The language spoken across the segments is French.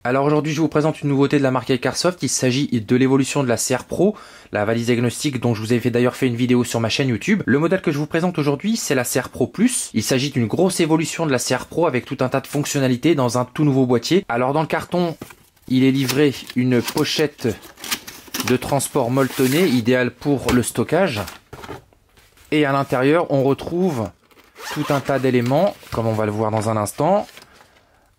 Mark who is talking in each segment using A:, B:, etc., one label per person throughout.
A: Alors aujourd'hui, je vous présente une nouveauté de la marque iCarsoft. Il s'agit de l'évolution de la CR Pro, la valise diagnostic dont je vous ai d'ailleurs fait une vidéo sur ma chaîne YouTube. Le modèle que je vous présente aujourd'hui, c'est la CR Pro Plus. Il s'agit d'une grosse évolution de la CR Pro avec tout un tas de fonctionnalités dans un tout nouveau boîtier. Alors dans le carton, il est livré une pochette de transport molletonnée, idéale pour le stockage. Et à l'intérieur, on retrouve tout un tas d'éléments, comme on va le voir dans un instant.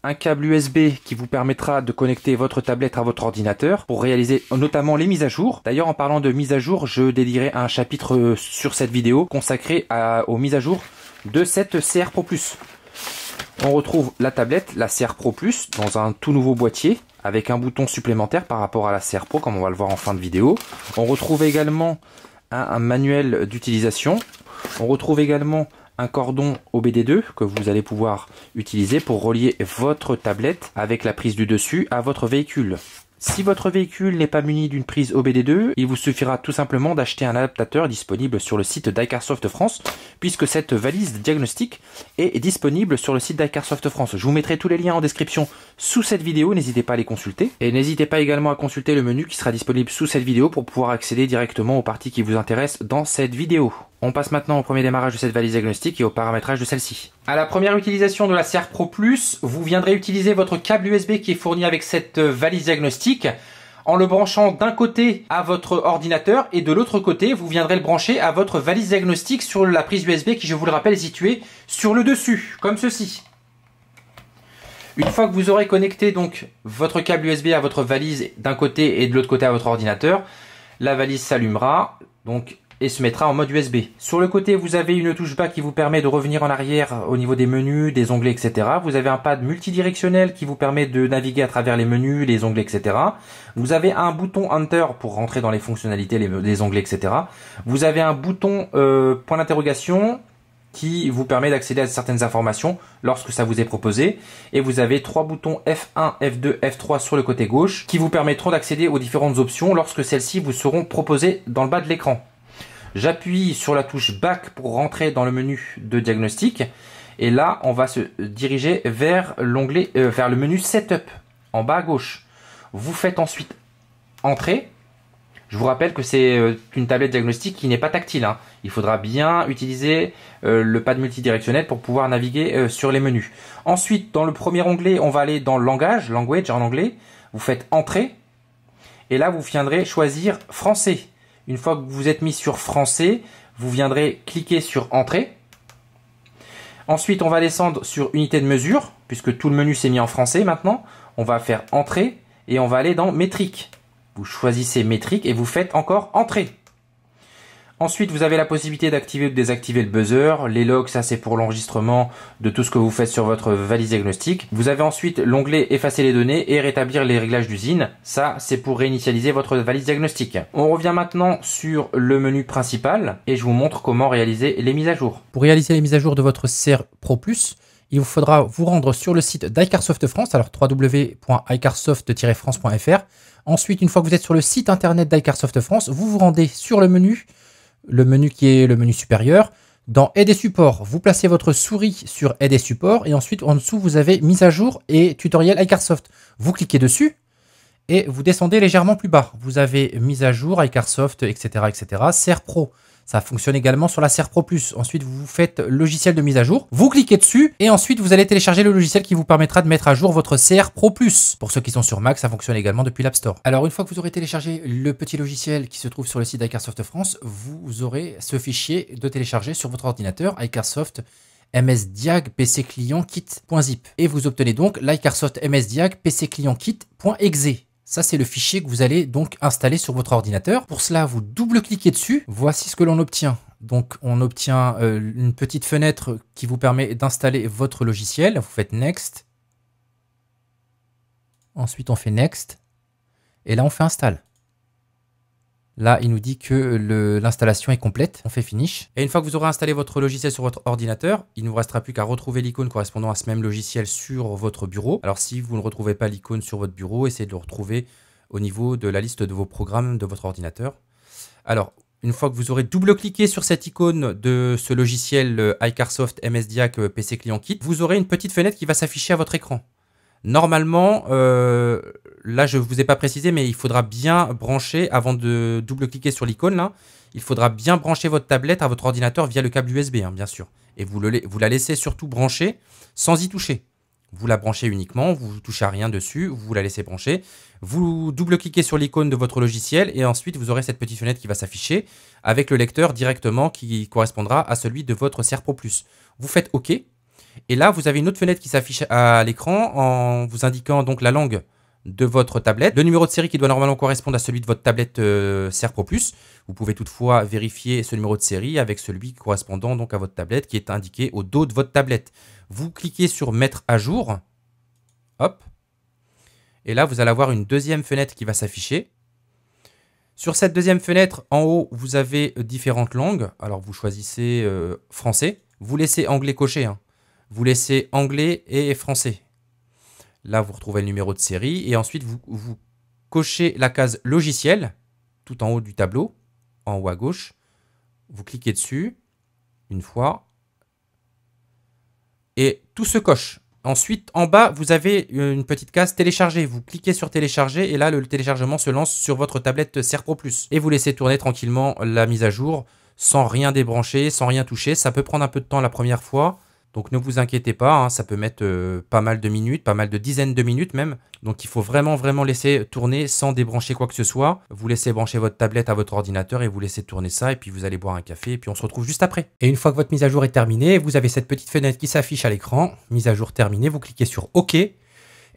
A: Un câble USB qui vous permettra de connecter votre tablette à votre ordinateur pour réaliser notamment les mises à jour. D'ailleurs, en parlant de mises à jour, je dédierai un chapitre sur cette vidéo consacré aux mises à jour de cette CR Pro Plus. On retrouve la tablette, la CR Pro Plus, dans un tout nouveau boîtier avec un bouton supplémentaire par rapport à la CR Pro, comme on va le voir en fin de vidéo. On retrouve également un manuel d'utilisation. On retrouve également un cordon OBD2 que vous allez pouvoir utiliser pour relier votre tablette avec la prise du dessus à votre véhicule. Si votre véhicule n'est pas muni d'une prise OBD2, il vous suffira tout simplement d'acheter un adaptateur disponible sur le site d'iCarsoft France, puisque cette valise diagnostic est disponible sur le site d'iCarsoft France. Je vous mettrai tous les liens en description sous cette vidéo, n'hésitez pas à les consulter. Et n'hésitez pas également à consulter le menu qui sera disponible sous cette vidéo pour pouvoir accéder directement aux parties qui vous intéressent dans cette vidéo. On passe maintenant au premier démarrage de cette valise diagnostic et au paramétrage de celle-ci. À la première utilisation de la CR Pro Plus, vous viendrez utiliser votre câble USB qui est fourni avec cette valise diagnostic en le branchant d'un côté à votre ordinateur et de l'autre côté, vous viendrez le brancher à votre valise diagnostic sur la prise USB qui, je vous le rappelle, est située sur le dessus, comme ceci. Une fois que vous aurez connecté donc votre câble USB à votre valise d'un côté et de l'autre côté à votre ordinateur, la valise s'allumera donc et se mettra en mode USB. Sur le côté, vous avez une touche bas qui vous permet de revenir en arrière au niveau des menus, des onglets, etc. Vous avez un pad multidirectionnel qui vous permet de naviguer à travers les menus, les onglets, etc. Vous avez un bouton Enter pour rentrer dans les fonctionnalités, les onglets, etc. Vous avez un bouton point d'interrogation qui vous permet d'accéder à certaines informations lorsque ça vous est proposé. Et vous avez trois boutons F1, F2, F3 sur le côté gauche qui vous permettront d'accéder aux différentes options lorsque celles-ci vous seront proposées dans le bas de l'écran. J'appuie sur la touche Back pour rentrer dans le menu de diagnostic. Et là, on va se diriger vers l'onglet, vers le menu Setup, en bas à gauche. Vous faites ensuite Entrée. Je vous rappelle que c'est une tablette diagnostic qui n'est pas tactile, hein. Il faudra bien utiliser le pad multidirectionnel pour pouvoir naviguer sur les menus. Ensuite, dans le premier onglet, on va aller dans Language en anglais. Vous faites Entrée. Et là, vous viendrez choisir Français. Une fois que vous êtes mis sur Français, vous viendrez cliquer sur Entrée. Ensuite, on va descendre sur Unité de mesure, puisque tout le menu s'est mis en français maintenant. On va faire Entrée et on va aller dans Métrique. Vous choisissez Métrique et vous faites encore Entrée. Ensuite, vous avez la possibilité d'activer ou de désactiver le buzzer. Les logs, ça c'est pour l'enregistrement de tout ce que vous faites sur votre valise diagnostic. Vous avez ensuite l'onglet Effacer les données et rétablir les réglages d'usine. Ça, c'est pour réinitialiser votre valise diagnostic. On revient maintenant sur le menu principal et je vous montre comment réaliser les mises à jour.
B: Pour réaliser les mises à jour de votre CR Pro Plus, il vous faudra vous rendre sur le site d'iCarsoft France, alors www.icarsoft-france.fr. Ensuite, une fois que vous êtes sur le site internet d'iCarsoft France, vous vous rendez sur le menu qui est le menu supérieur. Dans Aide et support, vous placez votre souris sur Aide et support et ensuite en dessous vous avez mise à jour et tutoriel iCarsoft. Vous cliquez dessus et vous descendez légèrement plus bas. Vous avez mise à jour, iCarsoft, etc., etc. CR Pro. Ça fonctionne également sur la CR Pro Plus. Ensuite, vous faites logiciel de mise à jour. Vous cliquez dessus et ensuite, vous allez télécharger le logiciel qui vous permettra de mettre à jour votre CR Pro Plus. Pour ceux qui sont sur Mac, ça fonctionne également depuis l'App Store. Alors, une fois que vous aurez téléchargé le petit logiciel qui se trouve sur le site d'iCarsoft France, vous aurez ce fichier de télécharger sur votre ordinateur, iCarsoft MSDiag PC Client Kit.zip. Et vous obtenez donc l'iCarsoft MSDiag PC Client Kit.exe. Ça, c'est le fichier que vous allez donc installer sur votre ordinateur. Pour cela, vous double-cliquez dessus. Voici ce que l'on obtient. Donc, on obtient une petite fenêtre qui vous permet d'installer votre logiciel. Vous faites Next. Ensuite, on fait Next. Et là, on fait Install. Là, il nous dit que l'installation est complète. On fait Finish. Et une fois que vous aurez installé votre logiciel sur votre ordinateur, il ne vous restera plus qu'à retrouver l'icône correspondant à ce même logiciel sur votre bureau. Alors, si vous ne retrouvez pas l'icône sur votre bureau, essayez de le retrouver au niveau de la liste de vos programmes de votre ordinateur. Alors, une fois que vous aurez double-cliqué sur cette icône de ce logiciel iCarsoft MSDiag PC Client Kit, vous aurez une petite fenêtre qui va s'afficher à votre écran. Normalement, là je ne vous ai pas précisé, mais il faudra bien brancher, avant de double-cliquer sur l'icône là, il faudra bien brancher votre tablette à votre ordinateur via le câble USB, hein, bien sûr. Et vous la laissez surtout brancher sans y toucher. Vous la branchez uniquement, vous ne touchez à rien dessus, vous la laissez brancher. Vous double-cliquez sur l'icône de votre logiciel et ensuite vous aurez cette petite fenêtre qui va s'afficher avec le lecteur directement qui correspondra à celui de votre Serre Pro Plus. Vous faites OK. Et là, vous avez une autre fenêtre qui s'affiche à l'écran en vous indiquant donc la langue de votre tablette, le numéro de série qui doit normalement correspondre à celui de votre tablette Serre Pro Plus. Vous pouvez toutefois vérifier ce numéro de série avec celui correspondant donc à votre tablette qui est indiqué au dos de votre tablette. Vous cliquez sur mettre à jour. Hop. Et là, vous allez avoir une deuxième fenêtre qui va s'afficher. Sur cette deuxième fenêtre, en haut, vous avez différentes langues. Alors, vous choisissez français. Vous laissez anglais coché, hein. Vous laissez anglais et français. Là, vous retrouvez le numéro de série. Et ensuite, vous cochez la case logiciel, tout en haut du tableau, en haut à gauche. Vous cliquez dessus, une fois. Et tout se coche. Ensuite, en bas, vous avez une petite case télécharger. Vous cliquez sur télécharger et là, le téléchargement se lance sur votre tablette Serre Pro Plus. Et vous laissez tourner tranquillement la mise à jour sans rien débrancher, sans rien toucher. Ça peut prendre un peu de temps la première fois. Donc ne vous inquiétez pas, hein, ça peut mettre pas mal de minutes, pas mal de dizaines de minutes même. Donc il faut vraiment laisser tourner sans débrancher quoi que ce soit. Vous laissez brancher votre tablette à votre ordinateur et vous laissez tourner ça et puis vous allez boire un café et puis on se retrouve juste après. Et une fois que votre mise à jour est terminée, vous avez cette petite fenêtre qui s'affiche à l'écran. Mise à jour terminée, vous cliquez sur OK. Et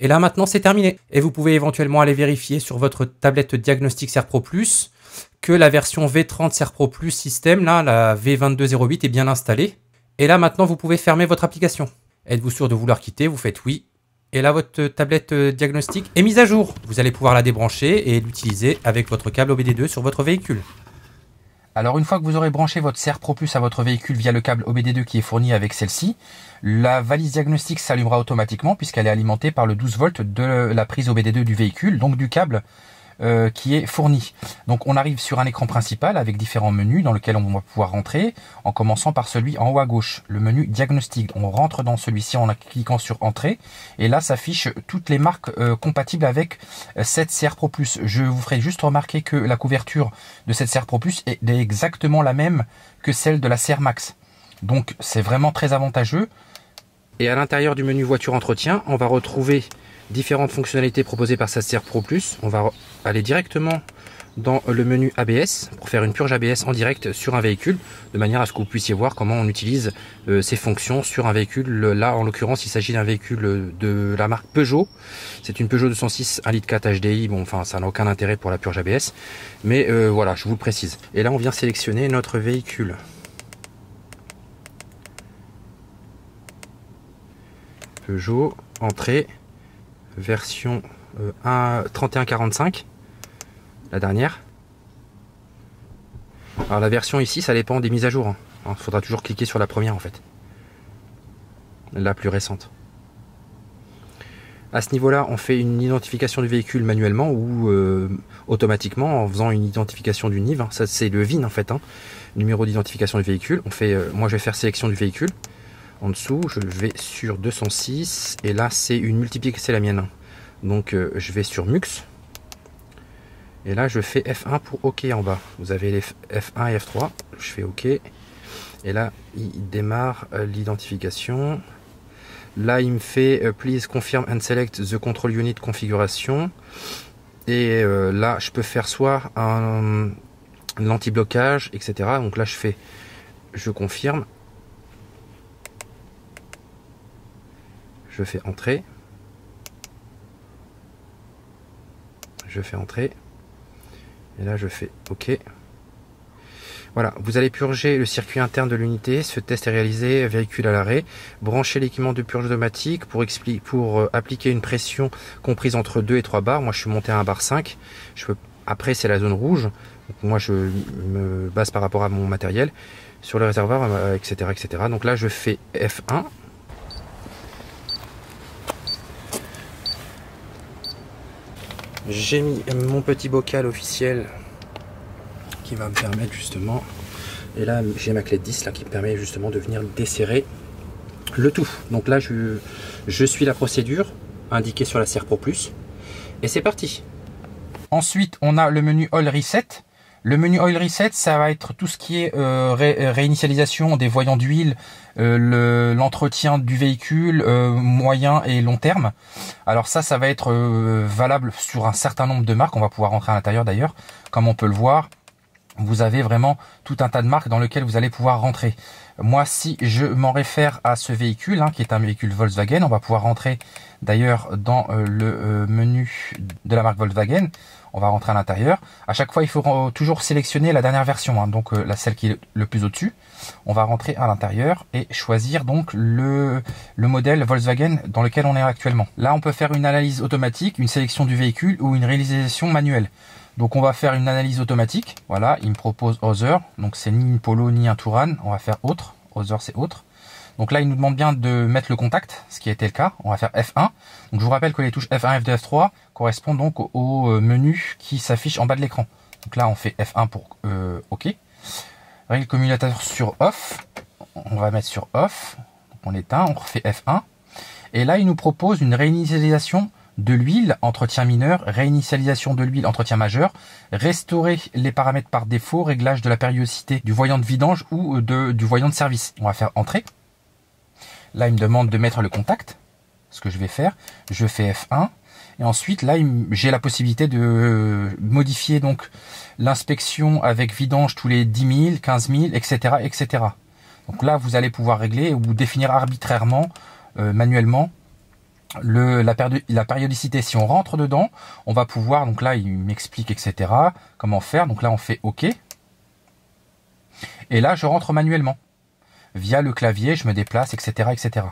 B: là maintenant c'est terminé. Et vous pouvez éventuellement aller vérifier sur votre tablette Diagnostic Serre Pro Plus que la version V30 Serre Pro Plus système, là, la V2208 est bien installée. Et là, maintenant, vous pouvez fermer votre application. Êtes-vous sûr de vouloir quitter? Vous faites oui. Et là, votre tablette diagnostic est mise à jour. Vous allez pouvoir la débrancher et l'utiliser avec votre câble OBD2 sur votre véhicule. Alors, une fois que vous aurez branché votre Serre Pro Plus à votre véhicule via le câble OBD2 qui est fourni avec celle-ci, la valise diagnostic s'allumera automatiquement puisqu'elle est alimentée par le 12 volts de la prise OBD2 du véhicule, donc du câble qui est fourni. Donc on arrive sur un écran principal avec différents menus dans lesquels on va pouvoir rentrer, en commençant par celui en haut à gauche, le menu diagnostic. On rentre dans celui-ci en cliquant sur entrée et là s'affichent toutes les marques compatibles avec cette Serre Pro Plus. Je vous ferai juste remarquer que la couverture de cette Serre Pro Plus est exactement la même que celle de la Serre Max. Donc c'est vraiment très avantageux. Et à l'intérieur du menu voiture entretien, on va retrouver différentes fonctionnalités proposées par cette Serre Pro Plus. On va aller directement dans le menu ABS pour faire une purge ABS en direct sur un véhicule, de manière à ce que vous puissiez voir comment on utilise ces fonctions sur un véhicule. Là, en l'occurrence, il s'agit d'un véhicule de la marque Peugeot. C'est une Peugeot 206 1.4 litre HDI. Bon, enfin, ça n'a aucun intérêt pour la purge ABS, mais voilà, je vous le précise. Et là, on vient sélectionner notre véhicule. Peugeot, entrée, version 3145, la dernière. Alors la version ici, ça dépend des mises à jour. Il faudra toujours cliquer sur la première en fait, la plus récente. À ce niveau-là, on fait une identification du véhicule manuellement ou automatiquement en faisant une identification du NIV. Ça c'est le VIN en fait, hein. Numéro d'identification du véhicule. On fait, moi je vais faire sélection du véhicule. En dessous, je vais sur 206 et là c'est une multiplique, c'est la mienne. Donc je vais sur MUX et là je fais F1 pour OK en bas. Vous avez les F1 et F3. Je fais OK et là il démarre l'identification. Là il me fait Please confirm and select the control unit configuration et là je peux faire soit un anti-blocage, etc. Donc là je confirme. Je fais entrer. Je fais entrer. Et là, je fais OK. Voilà, vous allez purger le circuit interne de l'unité. Ce test est réalisé, véhicule à l'arrêt. Branchez l'équipement de purge automatique pour appliquer une pression comprise entre 2 et 3 bars. Moi, je suis monté à 1 bar 5. Après, c'est la zone rouge. Donc, moi, je me base par rapport à mon matériel. Sur le réservoir, etc., etc. Donc là, je fais F1. J'ai mis mon petit bocal officiel qui va me permettre justement, et là j'ai ma clé de 10 là, qui me permet justement de venir desserrer le tout. Donc là je suis la procédure,
A: indiqué sur la Serre Pro Plus. Et c'est parti. Ensuite, on a le menu Oil Reset. Le menu Oil Reset, ça va être tout ce qui est réinitialisation des voyants d'huile, l'entretien du véhicule moyen et long terme. Alors ça va être valable sur un certain nombre de marques. On va pouvoir rentrer à l'intérieur d'ailleurs. Comme on peut le voir, vous avez vraiment tout un tas de marques dans lesquelles vous allez pouvoir rentrer. Moi, si je m'en réfère à ce véhicule, qui est un véhicule Volkswagen, on va pouvoir rentrer d'ailleurs dans le menu de la marque Volkswagen. On va rentrer à l'intérieur. À chaque fois, il faut toujours sélectionner la dernière version, donc celle qui est le plus au-dessus. On va rentrer à l'intérieur et choisir donc le modèle Volkswagen dans lequel on est actuellement. Là, on peut faire une analyse automatique, une sélection du véhicule ou une réalisation manuelle. Donc on va faire une analyse automatique. Voilà, il me propose Other. Donc c'est ni une Polo ni un Touran. On va faire autre. Other, c'est autre. Donc là, il nous demande bien de mettre le contact, ce qui a été le cas. On va faire F1. Donc je vous rappelle que les touches F1, F2, F3 correspondent donc au menu qui s'affiche en bas de l'écran. Donc là, on fait F1 pour OK. Règle commutateur sur Off. On va mettre sur Off. Donc on éteint, on refait F1. Et là, il nous propose une réinitialisation de l'huile, entretien mineur, réinitialisation de l'huile, entretien majeur, restaurer les paramètres par défaut, réglage de la périodicité du voyant de vidange ou du voyant de service. On va faire Entrée. Là, il me demande de mettre le contact. Ce que je vais faire, je fais F1. Et ensuite, là, j'ai la possibilité de modifier donc l'inspection avec vidange tous les 10 000, 15 000, etc., etc. Donc là, vous allez pouvoir régler ou définir arbitrairement, manuellement, la périodicité. Si on rentre dedans, on va pouvoir, donc là, il m'explique, etc., comment faire. Donc là, on fait OK. Et là, je rentre manuellement. Via le clavier, je me déplace, etc., etc.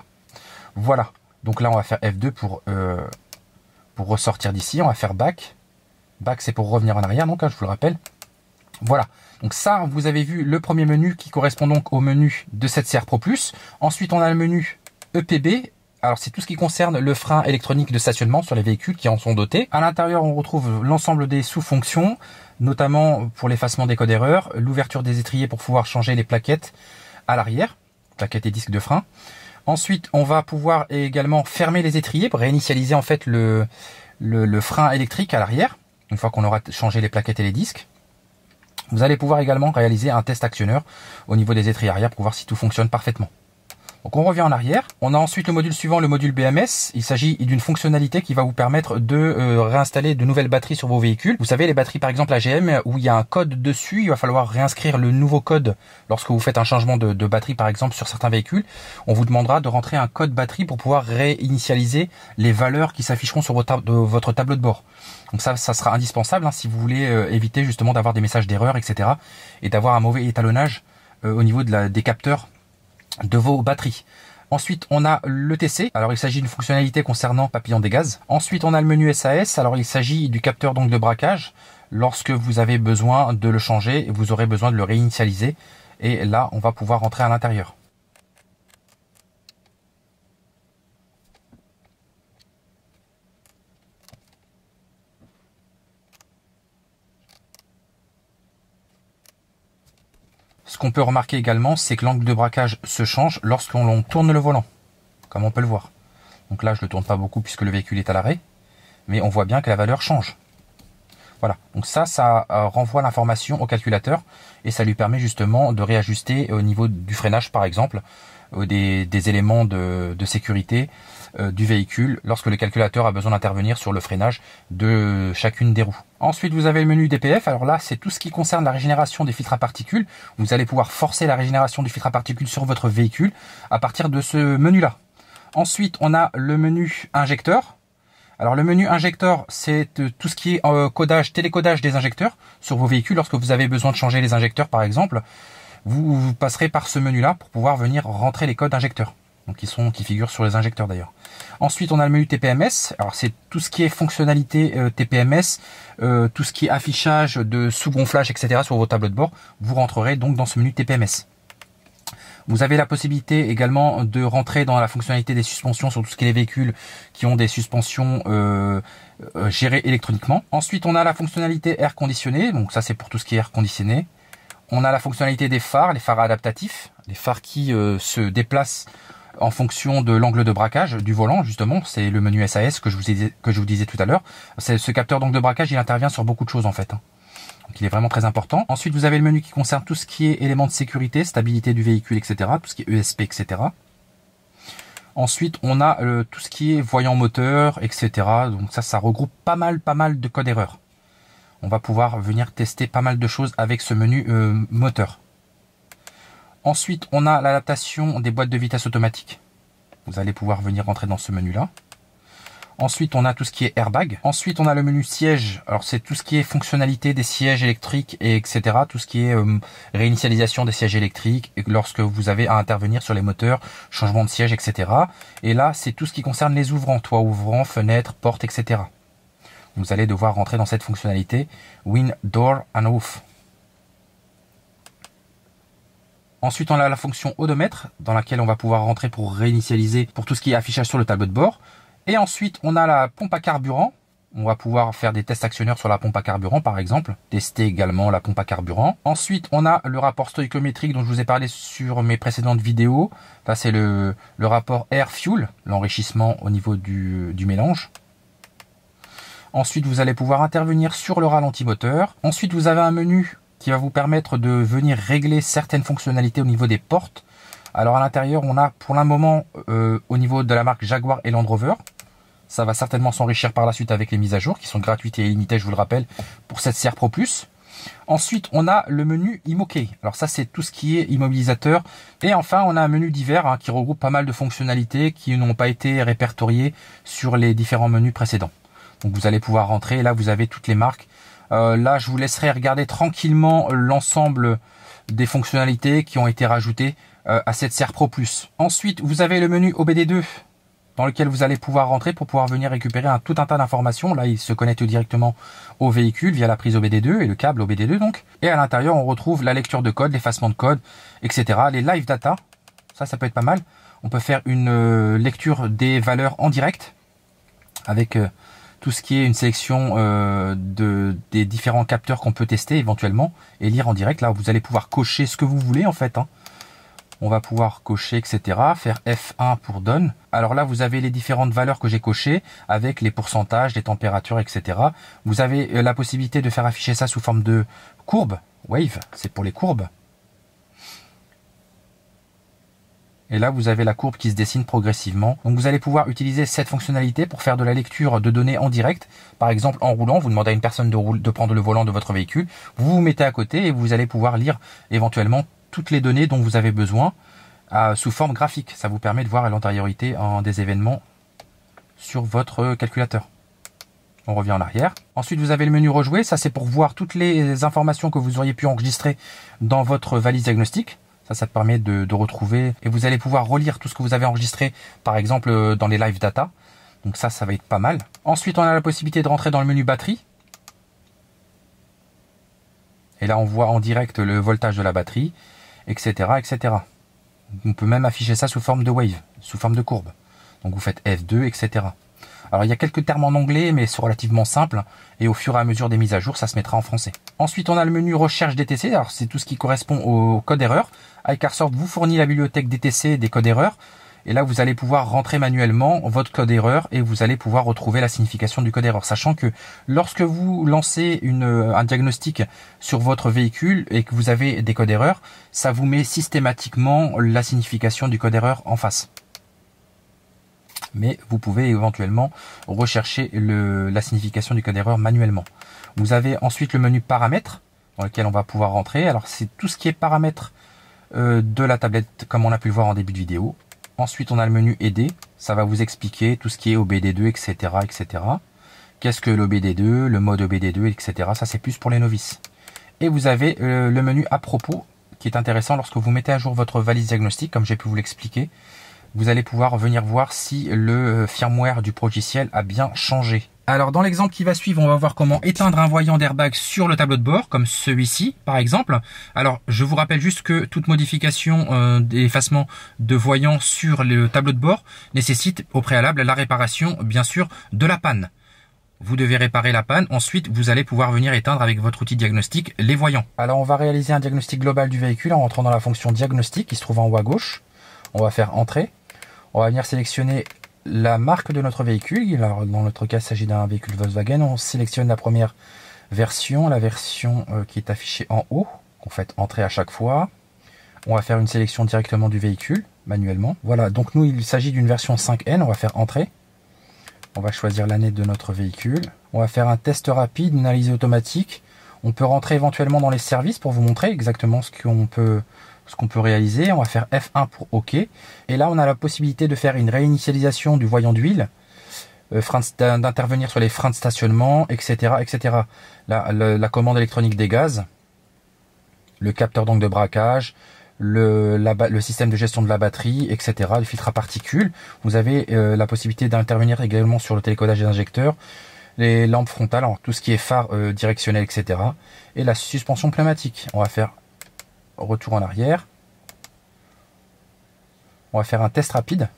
A: Voilà. Donc là, on va faire F2 pour ressortir d'ici. On va faire Back. Back, c'est pour revenir en arrière, donc je vous le rappelle. Voilà. Donc ça, vous avez vu le premier menu qui correspond donc au menu de cette Serre Pro Plus. Ensuite, on a le menu EPB. Alors, c'est tout ce qui concerne le frein électronique de stationnement sur les véhicules qui en sont dotés. À l'intérieur, on retrouve l'ensemble des sous-fonctions, notamment pour l'effacement des codes erreurs, l'ouverture des étriers pour pouvoir changer les plaquettes à l'arrière, plaquettes et disques de frein. Ensuite, on va pouvoir également fermer les étriers pour réinitialiser en fait le frein électrique à l'arrière, une fois qu'on aura changé les plaquettes et les disques. Vous allez pouvoir également réaliser un test actionneur au niveau des étriers arrière pour voir si tout fonctionne parfaitement. Donc on revient en arrière. On a ensuite le module suivant, le module BMS. Il s'agit d'une fonctionnalité qui va vous permettre de réinstaller de nouvelles batteries sur vos véhicules. Vous savez, les batteries par exemple AGM où il y a un code dessus, il va falloir réinscrire le nouveau code lorsque vous faites un changement de batterie par exemple sur certains véhicules. On vous demandera de rentrer un code batterie pour pouvoir réinitialiser les valeurs qui s'afficheront sur votre tableau de bord. Donc ça sera indispensable si vous voulez éviter justement d'avoir des messages d'erreur, etc. et d'avoir un mauvais étalonnage au niveau des capteurs de vos batteries. Ensuite, on a l'ETC. Alors, il s'agit d'une fonctionnalité concernant papillon des gaz. Ensuite, on a le menu SAS. Alors, il s'agit du capteur donc de braquage. Lorsque vous avez besoin de le changer, vous aurez besoin de le réinitialiser. Et là, on va pouvoir rentrer à l'intérieur. Ce qu'on peut remarquer également, c'est que l'angle de braquage se change lorsqu'on tourne le volant, comme on peut le voir. Donc là, je ne le tourne pas beaucoup puisque le véhicule est à l'arrêt, mais on voit bien que la valeur change. Voilà, donc ça renvoie l'information au calculateur et ça lui permet justement de réajuster au niveau du freinage par exemple, des éléments de sécurité du véhicule lorsque le calculateur a besoin d'intervenir sur le freinage de chacune des roues. Ensuite, vous avez le menu DPF. Alors là, c'est tout ce qui concerne la régénération des filtres à particules. Vous allez pouvoir forcer la régénération du filtre à particules sur votre véhicule à partir de ce menu-là. Ensuite, on a le menu injecteur. Alors le menu injecteur, c'est tout ce qui est codage, télécodage des injecteurs sur vos véhicules. Lorsque vous avez besoin de changer les injecteurs par exemple, vous passerez par ce menu-là pour pouvoir venir rentrer les codes injecteurs. Donc qui figurent sur les injecteurs d'ailleurs. Ensuite, on a le menu TPMS. Alors c'est tout ce qui est fonctionnalité TPMS, tout ce qui est affichage de sous-gonflage, etc. sur vos tableaux de bord. Vous rentrerez donc dans ce menu TPMS. Vous avez la possibilité également de rentrer dans la fonctionnalité des suspensions sur tout ce qui est les véhicules qui ont des suspensions gérées électroniquement. Ensuite, on a la fonctionnalité air conditionné. Donc ça, c'est pour tout ce qui est air conditionné. On a la fonctionnalité des phares, les phares adaptatifs, les phares qui se déplacent
B: en fonction de l'angle de braquage du volant, justement. C'est le menu SAS que je vous disais tout à l'heure. Ce capteur d'angle de braquage, il intervient sur beaucoup de choses en fait. Donc il est vraiment très important. Ensuite, vous avez le menu qui concerne tout ce qui est éléments de sécurité, stabilité du véhicule, etc. Tout ce qui est ESP, etc. Ensuite, on a tout ce qui est voyant moteur, etc. Donc ça regroupe pas mal de codes erreurs. On va pouvoir venir tester pas mal de choses avec ce menu moteur. Ensuite, on a l'adaptation des boîtes de vitesse automatique. Vous allez pouvoir venir rentrer dans ce menu-là. Ensuite, on a tout ce qui est airbag. Ensuite, on a le menu siège. Alors, c'est tout ce qui est fonctionnalité des sièges électriques, et etc. Tout ce qui est réinitialisation des sièges électriques lorsque vous avez à intervenir sur les moteurs, changement de siège, etc. Et là, c'est tout ce qui concerne les ouvrants, toit ouvrant, fenêtres, portes, etc. Vous allez devoir rentrer dans cette fonctionnalité Wind Door and Off. Ensuite, on a la fonction odomètre dans laquelle on va pouvoir rentrer pour réinitialiser pour tout ce qui est affichage sur le tableau de bord. Et ensuite, on a la pompe à carburant. On va pouvoir faire des tests actionneurs sur la pompe à carburant, par exemple. Tester également la pompe à carburant. Ensuite, on a le rapport stoïchiométrique dont je vous ai parlé sur mes précédentes vidéos. Là, c'est le rapport air-fuel, l'enrichissement au niveau du mélange. Ensuite, vous allez pouvoir intervenir sur le ralenti moteur. Ensuite, vous avez un menu qui va vous permettre de venir régler certaines fonctionnalités au niveau des portes. Alors, à l'intérieur, on a pour le moment, au niveau de la marque Jaguar et Land Rover, ça va certainement s'enrichir par la suite avec les mises à jour qui sont gratuites et illimitées, je vous le rappelle, pour cette CR Pro Plus. Ensuite, on a le menu IMOKEY. Alors ça, c'est tout ce qui est immobilisateur. Et enfin, on a un menu divers qui regroupe pas mal de fonctionnalités qui n'ont pas été répertoriées sur les différents menus précédents. Donc vous allez pouvoir rentrer. Et là, vous avez toutes les marques. Là, je vous laisserai regarder tranquillement l'ensemble des fonctionnalités qui ont été rajoutées à cette CR Pro Plus. Ensuite, vous avez le menu OBD2 dans lequel vous allez pouvoir rentrer pour pouvoir venir récupérer tout un tas d'informations. Là, il se connecte directement au véhicule via la prise OBD2 et le câble OBD2 donc. Et à l'intérieur, on retrouve la lecture de code, l'effacement de code, etc. Les live data, ça peut être pas mal. On peut faire une lecture des valeurs en direct avec tout ce qui est une sélection des différents capteurs qu'on peut tester éventuellement et lire en direct. Là, vous allez pouvoir cocher ce que vous voulez en fait. On va pouvoir cocher, etc. Faire F1 pour Done. Alors là, vous avez les différentes valeurs que j'ai cochées avec les pourcentages, les températures, etc. Vous avez la possibilité de faire afficher ça sous forme de courbe. Wave, c'est pour les courbes. Et là, vous avez la courbe qui se dessine progressivement. Donc, vous allez pouvoir utiliser cette fonctionnalité pour faire de la lecture de données en direct. Par exemple, en roulant, vous demandez à une personne de prendre le volant de votre véhicule. Vous vous mettez à côté et vous allez pouvoir lire éventuellement toutes les données dont vous avez besoin sous forme graphique. Ça vous permet de voir l'antériorité des événements sur votre calculateur. On revient en arrière. Ensuite, vous avez le menu rejouer. Ça, c'est pour voir toutes les informations que vous auriez pu enregistrer dans votre valise diagnostic. Ça permet de retrouver et vous allez pouvoir relire tout ce que vous avez enregistré, par exemple dans les live data. Donc ça va être pas mal. Ensuite, on a la possibilité de rentrer dans le menu batterie. Et là, on voit en direct le voltage de la batterie, etc., etc. On peut même afficher ça sous forme de wave, sous forme de courbe. Donc vous faites F2, etc. Alors il y a quelques termes en anglais, mais c'est relativement simple. Et au fur et à mesure des mises à jour, ça se mettra en français. Ensuite, on a le menu recherche DTC. Alors c'est tout ce qui correspond au code erreur. iCarSoft vous fournit la bibliothèque DTC des codes erreurs. Et là, vous allez pouvoir rentrer manuellement votre code erreur et vous allez pouvoir retrouver la signification du code erreur. Sachant que lorsque vous lancez un diagnostic sur votre véhicule et que vous avez des codes erreurs, ça vous met systématiquement la signification du code erreur en face. Mais vous pouvez éventuellement rechercher la signification du code erreur manuellement. Vous avez ensuite le menu paramètres dans lequel on va pouvoir rentrer. Alors c'est tout ce qui est paramètres de la tablette comme on a pu le voir en début de vidéo. Ensuite, on a le menu aider. Ça va vous expliquer tout ce qui est OBD2, etc., etc. Qu'est-ce que l'OBD2, le mode OBD2, etc. Ça, c'est plus pour les novices. Et vous avez le menu à propos qui est intéressant lorsque vous mettez à jour votre valise diagnostic, comme j'ai pu vous l'expliquer. Vous allez pouvoir venir voir si le firmware du logiciel a bien changé. Alors dans l'exemple qui va suivre, on va voir comment éteindre un voyant d'airbag sur le tableau de bord, comme celui-ci par exemple. Alors je vous rappelle juste que toute modification d'effacement de voyant sur le tableau de bord nécessite au préalable la réparation bien sûr de la panne. Vous devez réparer la panne, ensuite vous allez pouvoir venir éteindre avec votre outil diagnostic les voyants. Alors on va réaliser un diagnostic global du véhicule en rentrant dans la fonction diagnostic qui se trouve en haut à gauche. On va faire entrée. On va venir sélectionner la marque de notre véhicule. Alors, dans notre cas, il s'agit d'un véhicule Volkswagen. On sélectionne la première version, la version qui est affichée en haut, qu'on fait entrer à chaque fois. On va faire une sélection directement du véhicule, manuellement. Voilà, donc nous, il s'agit d'une version 5N. On va faire entrer. On va choisir l'année de notre véhicule. On va faire un test rapide, une analyse automatique. On peut rentrer éventuellement dans les services pour vous montrer exactement ce qu'on peut réaliser. On va faire F1 pour OK. Et là, on a la possibilité de faire une réinitialisation du voyant d'huile, d'intervenir sur les freins de stationnement, etc. etc. La commande électronique des gaz, le capteur d'angle de braquage, le système de gestion de la batterie, etc. Le filtre à particules. Vous avez la possibilité d'intervenir également sur le télécodage des injecteurs, les lampes frontales, alors tout ce qui est phare directionnel, etc. Et la suspension pneumatique. On va faire retour en arrière. On va faire un test rapide.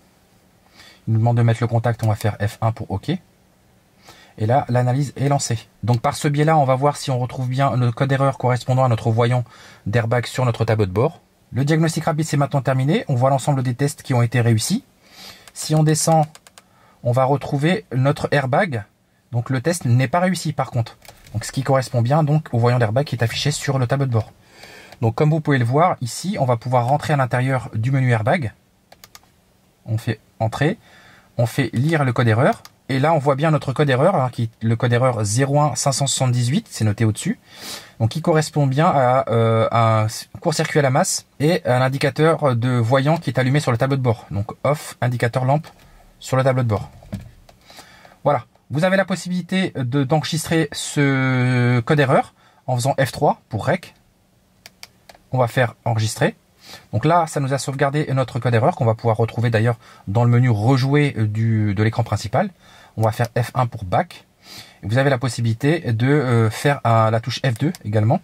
B: Il nous demande de mettre le contact, on va faire F1 pour OK. Et là, l'analyse est lancée. Donc par ce biais-là, on va voir si on retrouve bien le code d'erreur correspondant à notre voyant d'airbag sur notre tableau de bord. Le diagnostic rapide, c'est maintenant terminé. On voit l'ensemble des tests qui ont été réussis. Si on descend, on va retrouver notre airbag. Donc le test n'est pas réussi par contre. Donc ce qui correspond bien donc au voyant d'airbag qui est affiché sur le tableau de bord. Donc comme vous pouvez le voir ici, on va pouvoir rentrer à l'intérieur du menu airbag. On fait entrer, on fait lire le code erreur. Et là on voit bien notre code erreur, hein, le code erreur 01578, c'est noté au-dessus. Donc qui correspond bien à un court-circuit à la masse et à l'indicateur de voyant qui est allumé sur le tableau de bord. Donc off, indicateur lampe sur le tableau de bord. Voilà. Vous avez la possibilité d'enregistrer ce code erreur en faisant F3 pour REC. On va faire enregistrer. Donc là, ça nous a sauvegardé notre code erreur qu'on va pouvoir retrouver d'ailleurs dans le menu rejouer de l'écran principal. On va faire F1 pour back. Vous avez la possibilité de faire la touche F2 également.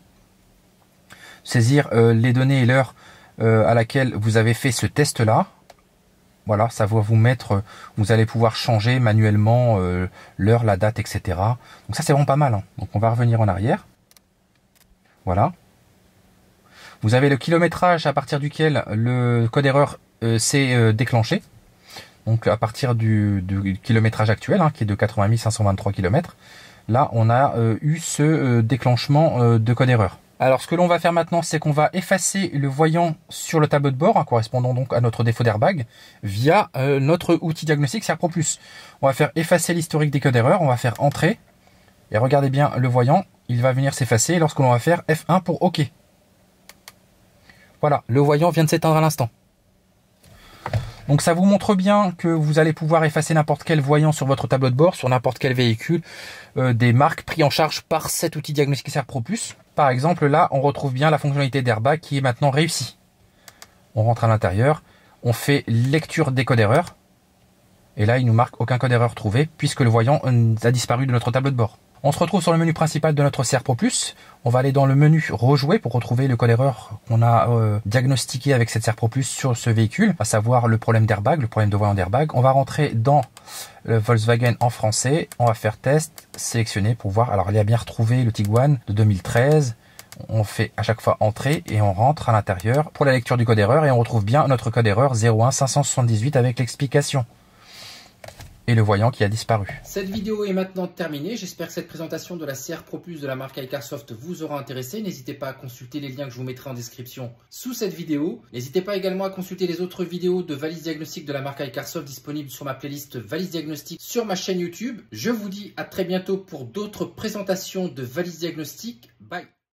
B: Saisir les données et l'heure à laquelle vous avez fait ce test-là. Voilà, ça va vous mettre, vous allez pouvoir changer manuellement l'heure, la date, etc. Donc ça, c'est vraiment pas mal. Hein. Donc on va revenir en arrière. Voilà. Vous avez le kilométrage à partir duquel le code erreur s'est déclenché. Donc à partir du kilométrage actuel, hein, qui est de 80 523 km. Là, on a eu ce déclenchement de code erreur. Alors ce que l'on va faire maintenant, c'est qu'on va effacer le voyant sur le tableau de bord, hein, correspondant donc à notre défaut d'airbag, via notre outil diagnostic SERP Pro Plus. On va faire effacer l'historique des codes d'erreur, on va faire entrer, et regardez bien le voyant, il va venir s'effacer lorsque l'on va faire F1 pour OK. Voilà, le voyant vient de s'éteindre à l'instant. Donc ça vous montre bien que vous allez pouvoir effacer n'importe quel voyant sur votre tableau de bord, sur n'importe quel véhicule, des marques pris en charge par cet outil diagnostic SERP Pro Plus. Par exemple, là, on retrouve bien la fonctionnalité d'airbag qui est maintenant réussie. On rentre à l'intérieur, on fait lecture des codes erreurs, et là, il nous marque aucun code erreur trouvé, puisque le voyant a disparu de notre tableau de bord. On se retrouve sur le menu principal de notre SERP Pro Plus. On va aller dans le menu rejouer pour retrouver le code erreur qu'on a diagnostiqué avec cette SERP Pro Plus sur ce véhicule, à savoir le problème d'airbag, le problème de voyant d'airbag. On va rentrer dans le Volkswagen en français. On va faire test, sélectionner pour voir. Alors, il a bien retrouvé le Tiguan de 2013. On fait à chaque fois entrer et on rentre à l'intérieur pour la lecture du code erreur et on retrouve bien notre code erreur 01578 avec l'explication. Et le voyant qui a disparu.
A: Cette vidéo est maintenant terminée. J'espère que cette présentation de la SERP Pro Plus de la marque iCarsoft vous aura intéressé. N'hésitez pas à consulter les liens que je vous mettrai en description sous cette vidéo. N'hésitez pas également à consulter les autres vidéos de valise diagnostic de la marque iCarsoft disponibles sur ma playlist valise diagnostic sur ma chaîne YouTube. Je vous dis à très bientôt pour d'autres présentations de valise diagnostic. Bye.